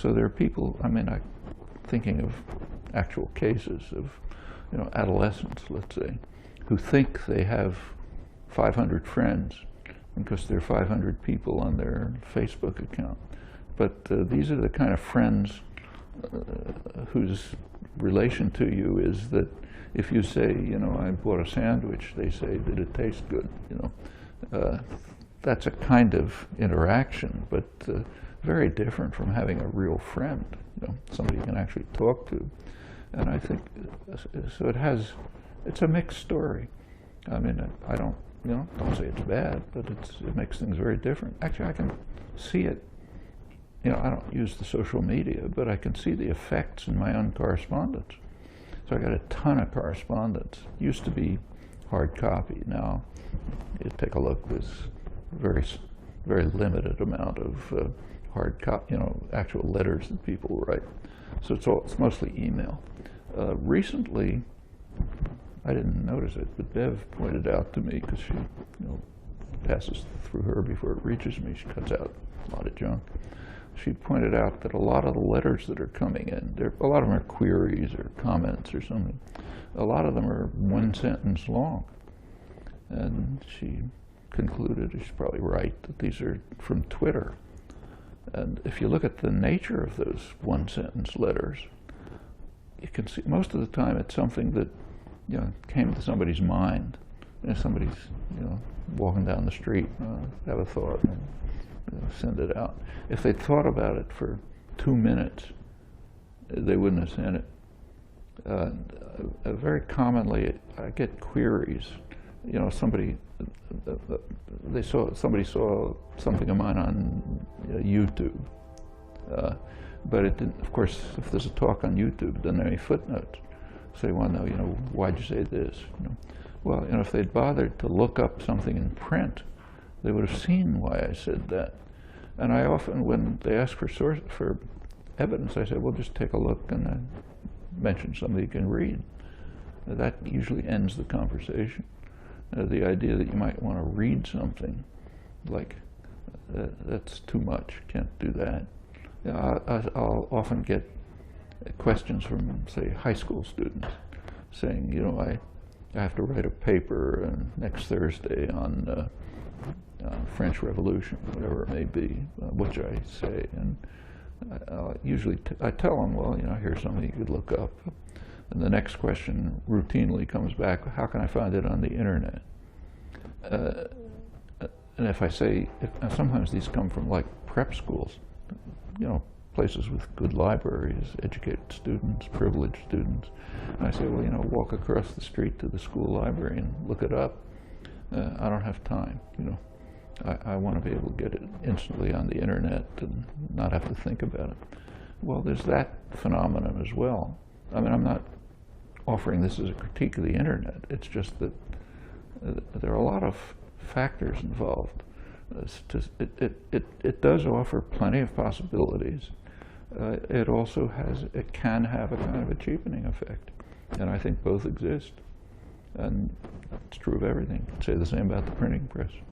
So there are people, I mean, thinking of actual cases of, adolescents, let's say, who think they have 500 friends because there are 500 people on their Facebook account. But these are the kind of friends whose relation to you is that if you say, I bought a sandwich, they say, did it taste good? That's a kind of interaction, but very different from having a real friend, somebody you can actually talk to. And I think, so it's a mixed story. I mean, I don't say it's bad, but it makes things very different. Actually, I can see it. I don't use the social media, but I can see the effects in my own correspondence. So I got a ton of correspondence. Used to be hard copy. Now, you take a look, there's very, very limited amount of hard copy, actual letters that people write. So it's mostly email. Recently, I didn't notice it, but Bev pointed out to me, because she passes through her before it reaches me. She cuts out a lot of junk. She pointed out that a lot of the letters that are coming in, a lot of them are queries or comments or something. A lot of them are one sentence long. And she concluded, she's probably right, that these are from Twitter. And if you look at the nature of those one sentence letters, you can see most of the time it's something that came to somebody's mind. Somebody's walking down the street, have a thought, and send it out. If they'd thought about it for 2 minutes, they wouldn't have sent it. Very commonly, I get queries. Somebody saw something of mine on YouTube, but it didn't. Of course, if there's a talk on YouTube, it doesn't have any footnotes. So they want to know, why'd you say this? Well, if they'd bothered to look up something in print, they would have seen why I said that. And I often, when they ask for evidence, I say, well, just take a look, and I mention something you can read. That usually ends the conversation. The idea that you might want to read something, like, that's too much, can't do that. I'll often get questions from, say, high school students saying, I have to write a paper next Thursday on French Revolution, whatever it may be, which I say, and usually I tell them, well, here's something you could look up. And the next question routinely comes back, how can I find it on the internet? And if I say, sometimes these come from like prep schools, places with good libraries, educated students, privileged students. And I say, well, walk across the street to the school library and look it up. I don't have time, I want to be able to get it instantly on the internet and not have to think about it. Well, there's that phenomenon as well. I mean, I'm not offering this as a critique of the internet. It's just that there are a lot of factors involved. It does offer plenty of possibilities. It can have a kind of a cheapening effect. And I think both exist. And it's true of everything. I'd say the same about the printing press.